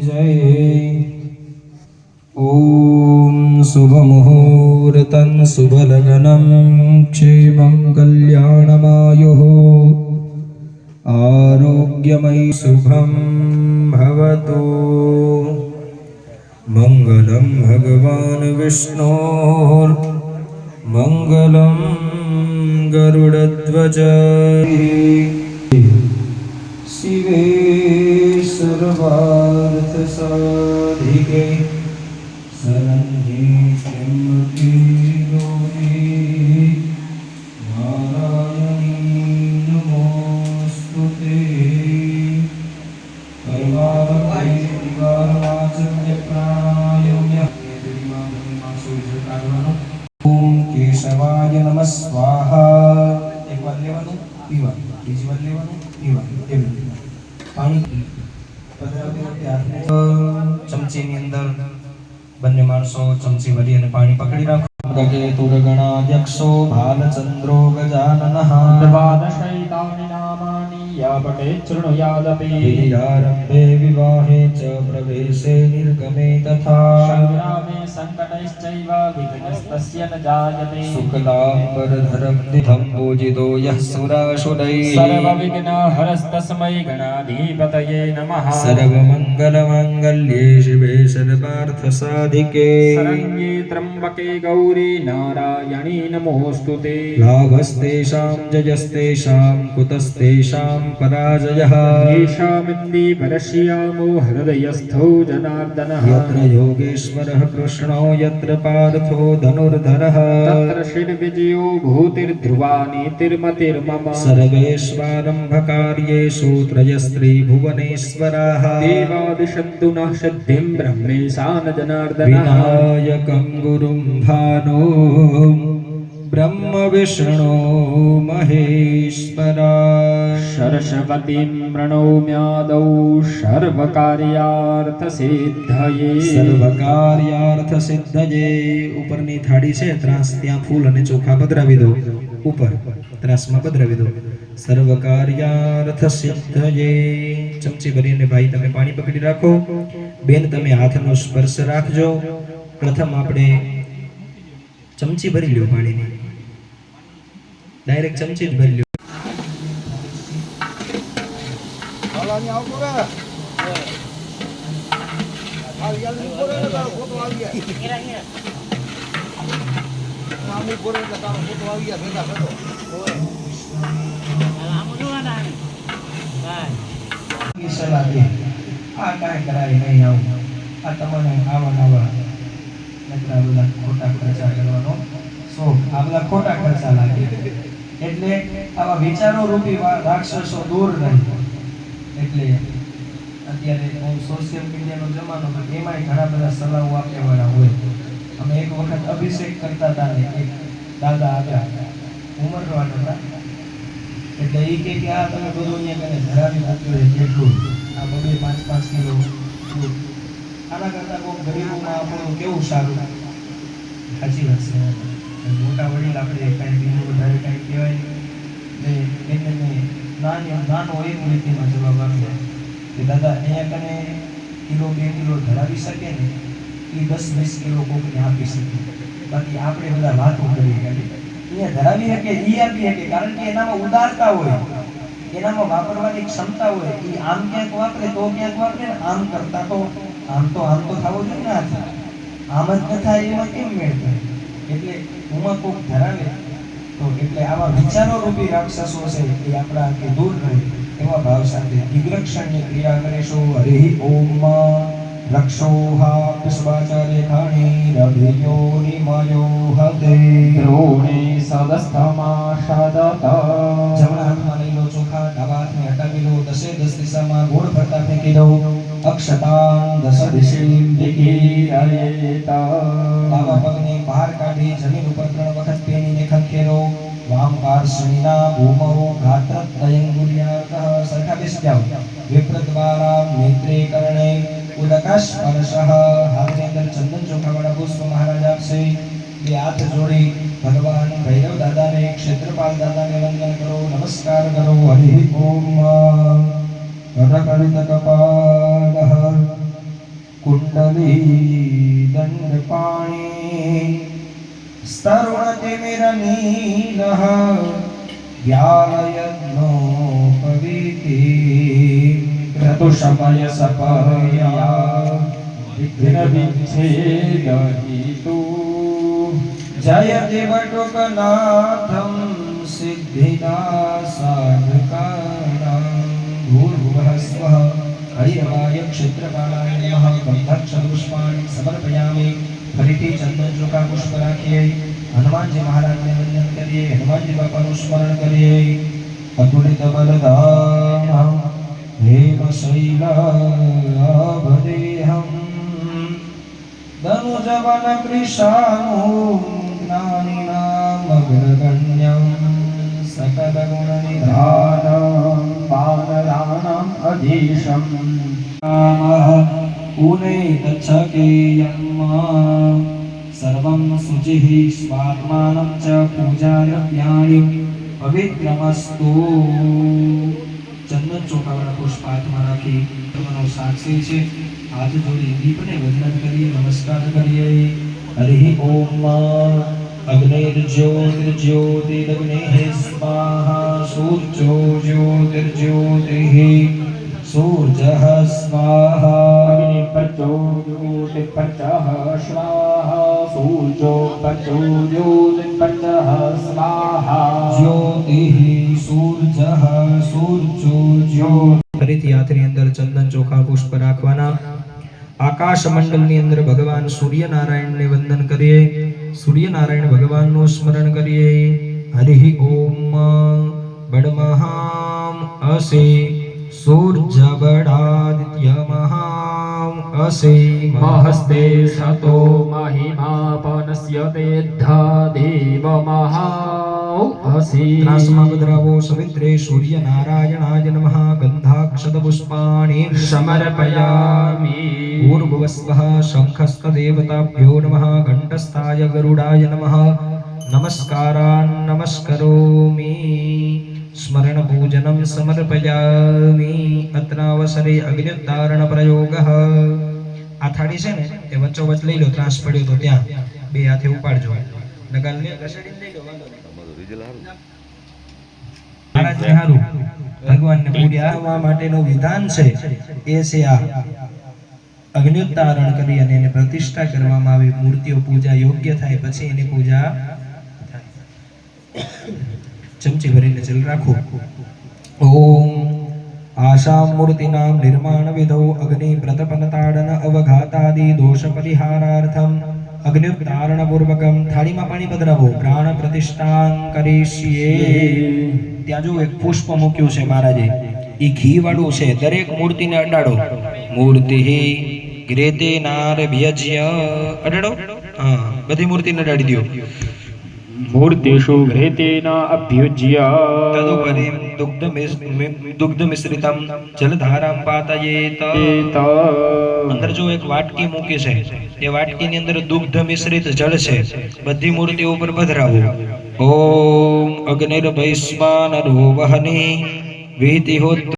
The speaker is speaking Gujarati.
जय। ॐ शुभमुहूर्तं शुभलग्नं क्षेमं कल्याणमायुः आरोग्यमयी शुभं भवतु। मङ्गलं भगवान् विष्णोर्मङ्गलं गरुडध्वज शिवे सर्वार्थसाधिके शरण्ये त्र्यम्बके गौरी नारायणी नमोस्तुते। ओम केशवाय नमः स्वाहा। एक વાર લેવાનું પીવાનું, બીજી વાર લેવાનું પીવાનું, એવી રીતે પાણી પધરાવતી વખતે હાથને ચમચીની અંદર બંને માણસો ચમચી ભરી અને પાણી પકડી રાખો. ગણાધ્યક્ષો ભાલચંદ્રો ગજાનનઃ દ્વાદશૈતાની નામાની યાપટે ચૃણુયાદપી વિદ્યારંભે વિવાહે ચ પ્રવેશે નિર્ગમે તથા સંગ્રામે સંકટૈશ્ચૈવ વિઘ્નસ્તસ્ય ન જાયતે શુક્લાંબરધરં દિધં પૂજિતો યઃ સુરાસુરૈઃ સર્વવિઘ્નહરસ્તસ્મૈ ગણાધિપતયે નમઃ સર્વમંગલમાંગલ્યે શિવે સર્વાર્થસાધિકે શરણ્યે ત્રંબકે ગૌરી નારાયણી નમોસ્તુતે લાભસ્તેષાં જયસ્તેષાં કુતસ્તેષાં પરાજયઃ યેષામિન્દી પરશ્યામો હૃદયસ્થો જનાર્દનઃ યત્ર યોગેશ્વરઃ કૃષ્ણો યત્ર પાર્થો ધનુર્ધરઃ તત્ર શ્રીર્વિજયો ભૂતિર્ધ્રુવા નીતિર્મતિર્મમ સર્વેશ્વારંભકાર્યેષુ ત્રયસ્ત્રીભુવનેશ્વરાः દેવાદિશन्तु નઃ સિદ્ધિં બ્રહ્મેશાન જનાર્દનઃ વિનાયકં ગુરું ભાનો બ્રહ્મ વિષ્ણુ મહેશ્વરા સરસ્વતીં પ્રણૌમ્યાદૌ સર્વકાર્યાર્થસિદ્ધયે સર્વકાર્યાર્થસિદ્ધયે. ઉપરની થાળી છે ત્રાસ, ત્યાં ફૂલ અને ચોખા પધરાવી દો. ઉપર ત્રાસમાં પધરાવી દો. સર્વકાર્યાર્થસિદ્ધયે. ચમચી ભરીને ભાઈ તમે પાણી પકડી રાખો. બેન તમે હાથનો સ્પર્શ રાખજો. પ્રથમ આપણે ચમચી ભરી લ્યો પાણીની, ડાયરેક્ટ ચમચી જ ભરી લ્યો. આ કાંઈ કરાય નહીં, આવું આ તમને આવા નકરા બધા ખોટા ખર્ચા કરવાનો શોખ, આ બધા ખોટા ખર્ચા લાગે. એટલે આવા વિચારો રૂપી રાક્ષસો દૂર રહે. એટલે અત્યારે સોશિયલ મીડિયાનો જમાનો, એમાંય ઘણા બધા સલાહો આપવાવાળા હોય. અમે એક વખત અભિષેક કરતા હતા ને એક દાદા આવ્યા, ઉંમરવાન હતા. એટલે એ કે આ તમે બધું અહીંયા કને ધરાવી મૂક્યું કેટલું, આ 2-5 કિલો આના કરતા કોઈ ગરીબોમાં આપણું કેવું સારું. સાચી વાત છે. મોટા વડીલ આપણે કાંઈ બીજું વધારે કાંઈ કહેવાય એટલે એને નાનો એક રીતિમાં જવાબ આપ્યા કે દાદા અહીંયા કને કિલો 2 કિલો ધરાવી શકે ને એ 10-20 કિલો કોકને આપી શકે. બાકી આપણે બધા વાતો કરી અહીંયા ધરાવી શકે એ આપી શકે, કારણ કે એનામાં ઉદારતા હોય, એનામાં વાપરવાની ક્ષમતા હોય. એ આમ ક્યાંક વાપરે તો ક્યાંક વાપરે ને આમ કરતા તો આમ તો થવો જોઈએ ને. આમ જ ન થાય એમાં કેમ મેળ થાય? એટલે ઉમાં કોક ધરાવે તો એટલે આવા વિચારો રૂપી રાક્ષસો છે એ આપણા કે દૂર રહે એવા ભાવ સાથે દિગ્રક્ષણની ક્રિયા કરીશું. હરિ ઓમ રક્ષોહા પુષ્પાચાર્ય ખાણી રભ્યો નિમયો હદે દ્રોણે સદસ્થમા સદત. જમણા હાથમાં લઈ લો ચોખા, ડાબા હાથને હટાવી લો. 10 દિશામાં ગોળ ફરતા ફેંકી દો. અક્ષતાન 10 દિશીમ વિકીરયેત. ડાબા પગને બહાર કાઢી જમીન ઉપર 3 વખત પેનીને ખંખેરો. વામ પાર્શ્વીના ભૂમૌ ગાત્રત્રયંગુલ્યાર્કઃ. સરખા બેસી જાઓ. વિપ્રદ્વારા નેત્રે કર્ણે ઉદકાશ સ્પર્શઃ. હાથની અંદર ચંદન ચોખાવાળા પુષ્પ મહારાજ આપશે. બે હાથ જોડી ભગવાન ભૈરવ દાદાને, ક્ષેત્રપાલ દાદાને વંદન કરો, નમસ્કાર કરો. હરિ ઓમ કરકરિત કપાલઃ कुण्डली दण्डपाणि स्तरुणतिमिरनीलः व्यालयज्ञोपवीति क्रतुशमयसपया विघ्नविच्छेदहेतु जयति वटुकनाथं सिद्धिदासाधकानां भूर्भुवः स्वः हरिवाय क्षेत्रपालाय नमः गन्धक्षपुष्पाणि समर्पयामि फरीથી ચંદન ચોખા પુષ્પ રાખીએ હનુમાનજી મહારાજને વંદન કરીએ હનુમાનજી બાપાનું સ્મરણ કરીએ અતુલિત બલધામ हेमशैलाभदेहं धनुजवन कृशानुं ज्ञानिनाम् अग्रगण्यं सकलगुणनिधानं वानराणाम् अधीशम् ऊने तच्छकेयं सर्वं शुचिः स्वात्मानं च पूजाद्रव्याणि पवित्रमस्तु चंदन ચોખાવાળા પુષ્પ હાથમાં રાખી તમારો સાક્ષી છે હાથ જોડી દીપને વંદન કરીએ નમસ્કાર કરીએ હરિ ઓમ अग्निर्ज्योतिर्ज्योतिरग्नेः स्वाहा सूर्यो ज्योतिर्ज्योतिः सूर्यः स्वाहा अग्निप्रचोद्योतिप्रचः स्वाहा सूर्यो प्रचोद्योतिप्रचः स्वाहा ज्योतिः सूर्यः सूर्यो ज्योति ફરીથી હાથની અંદર ચંદન ચોખા પુષ્પ રાખવાના આકાશ મંડળની અંદર ભગવાન સૂર્યનારાયણને વંદન કરીએ સૂર્યનારાયણ ભગવાનનું સ્મરણ કરીએ હરિ ઓમ બડમહામ અસે સૂર્ય બડાદિત્ય મહામ અસે महस्ते सतो महिमापनस्य तेद्धा देवमहासि ત્રાસમાં પધરાવો સવિત્રે સૂર્યનારાયણાય નમઃ ગંધાક્ષત પુષ્પાણિ समर्पयामि पूर्वस्वः शङ्खस्तदेवताभ्यो नमः घण्टस्थाय गरुडाय नमः नमस्कारान् नमस्करोमि स्मरणपूजनं समर्पयामि अत्रावसरे अग्निउद्धारणप्रयोगः આ થાળી છે ને એ વચ્ચોવચ્ચ લઈ લો ત્રાસ પડ્યો તો ત્યાં બે હાથે ઉપાડજો નગાલને ઘસેડીને લઈ લો વાંધો નહીં મહારાજને હારું ભગવાનને પૂજ્યા માટેનું વિધાન છે એ છે આ અગ્નિઉત્તારણ કરી અને એને પ્રતિષ્ઠા કરવામાં આવી મૂર્તિઓ પૂજા યોગ્ય થાય પછી એની પૂજા ચમચી ભરીને જલ રાખો ઓમ आशां मूर्तिनां निर्माण विधौ अग्नि प्रतपनताडन अवघातादि दोष परिहारार्थम अग्निउत्तारण पूर्वकम थाळीમાં પાણી પધરાવો પ્રાણ પ્રતિષ્ઠાં કરીશીએ ત્યાં જો એક પુષ્પ મૂક્યું છે મહારાજે ઈ ઘી વાળું છે દરેક મૂર્તિને અડાડો મૂર્તિ ગ્રેતે નાર વ્યજ્ય અડાડો હા બધી મૂર્તિને અડાડી દો मूर्तिषु घृतेन अभ्युज्य तदुपरि दुग्ध मिश्रितं जलधारां पातयेत अंदर जो एक वाटकी मूकी છે એ વાટકીની અંદર દુગ્ધ મિશ્રિત જળ છે બધી મૂર્તિઓ ઉપર પધરાવો ઓમ અગ્નિર્વૈશ્વાનરો વહને વિહિતિહોત્ર